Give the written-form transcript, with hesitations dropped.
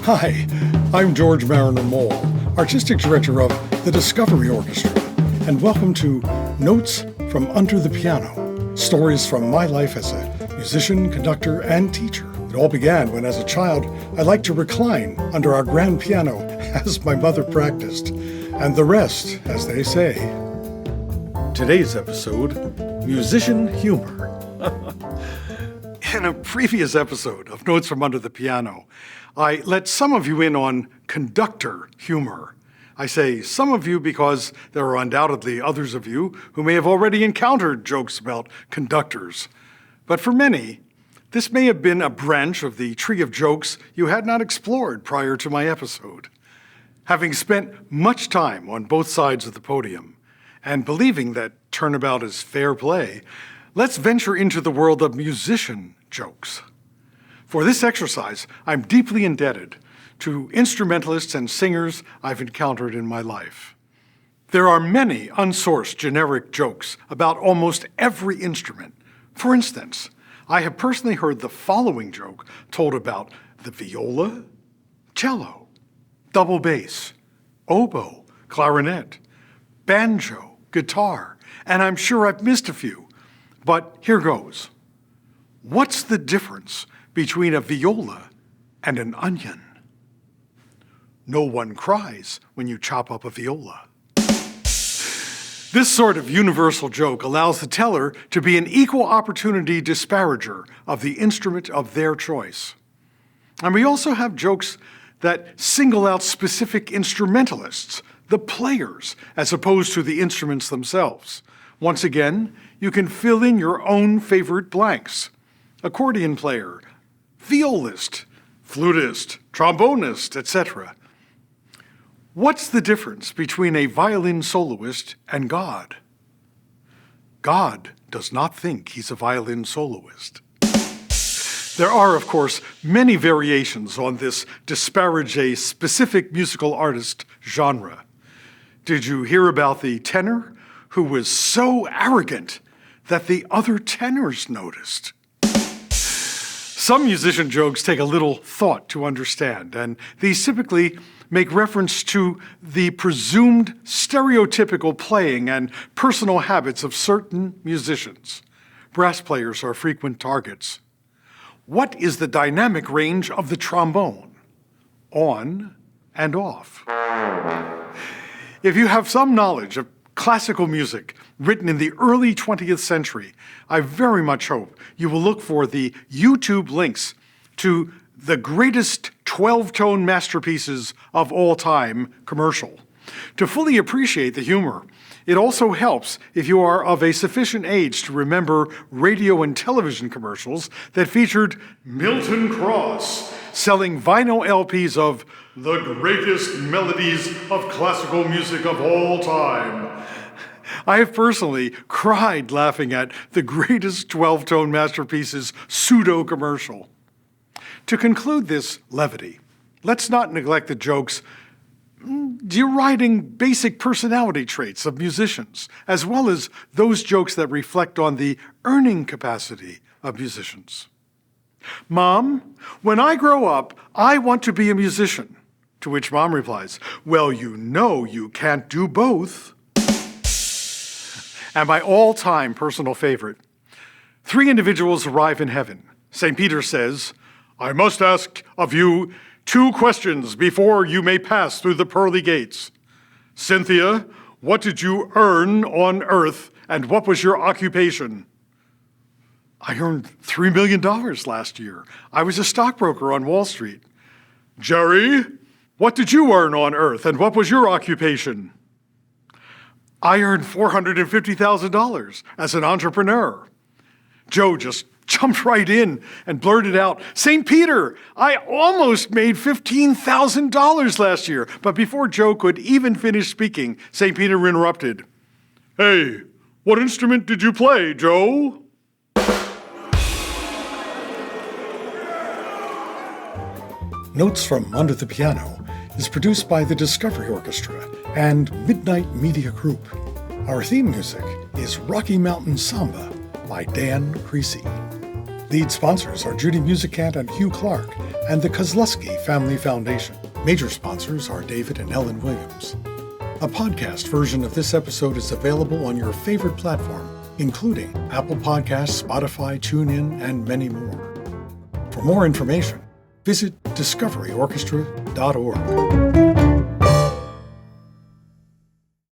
Hi, I'm George Mariner Mole, Artistic Director of the Discovery Orchestra, and welcome to Notes from Under the Piano, stories from my life as a musician, conductor, and teacher. It all began when, as a child, I liked to recline under our grand piano as my mother practiced, and the rest, as they say. Today's episode, Musician Humor. In a previous episode of Notes from Under the Piano, I let some of you in on conductor humor. I say some of you because there are undoubtedly others of you who may have already encountered jokes about conductors. But for many, this may have been a branch of the tree of jokes you had not explored prior to my episode. Having spent much time on both sides of the podium, and believing that turnabout is fair play, let's venture into the world of musician jokes. For this exercise, I'm deeply indebted to instrumentalists and singers I've encountered in my life. There are many unsourced generic jokes about almost every instrument. For instance, I have personally heard the following joke told about the viola, cello, double bass, oboe, clarinet, banjo, guitar, and I'm sure I've missed a few. But here goes. What's the difference between a viola and an onion? No one cries when you chop up a viola. This sort of universal joke allows the teller to be an equal opportunity disparager of the instrument of their choice. And we also have jokes that single out specific instrumentalists, the players, as opposed to the instruments themselves. Once again, you can fill in your own favorite blanks. Accordion player, violist, flutist, trombonist, etc. What's the difference between a violin soloist and God? God does not think he's a violin soloist. There are, of course, many variations on this disparage a specific musical artist genre. Did you hear about the tenor who was so arrogant that the other tenors noticed? Some musician jokes take a little thought to understand, and these typically make reference to the presumed stereotypical playing and personal habits of certain musicians. Brass players are frequent targets. What is the dynamic range of the trombone? On and off. If you have some knowledge of classical music written in the early 20th century, I very much hope you will look for the YouTube links to the greatest 12-tone masterpieces of all time commercial. To fully appreciate the humor, it also helps if you are of a sufficient age to remember radio and television commercials that featured Milton Cross selling vinyl LPs of the greatest melodies of classical music of all time. I have personally cried laughing at the greatest 12-tone masterpieces pseudo-commercial. To conclude this levity, let's not neglect the jokes deriding basic personality traits of musicians, as well as those jokes that reflect on the earning capacity of musicians. Mom, when I grow up, I want to be a musician. To which Mom replies, well, you know you can't do both. And my all-time personal favorite, 3 individuals arrive in heaven. St. Peter says, I must ask of you 2 questions before you may pass through the pearly gates. Cynthia, what did you earn on earth, and what was your occupation? I earned $3 million last year. I was a stockbroker on Wall Street. Jerry, what did you earn on earth, and what was your occupation? I earned $450,000 as an entrepreneur. Joe just jumped right in and blurted out, St. Peter, I almost made $15,000 last year. But before Joe could even finish speaking, St. Peter interrupted. Hey, what instrument did you play, Joe? Notes from Under the Piano is produced by the Discovery Orchestra and Midnight Media Group. Our theme music is Rocky Mountain Samba by Dan Creasy. Lead sponsors are Judy Musicant and Hugh Clark, and the Kozlowski Family Foundation. Major sponsors are David and Ellen Williams. A podcast version of this episode is available on your favorite platform, including Apple Podcasts, Spotify, TuneIn, and many more. For more information, visit discoveryorchestra.org.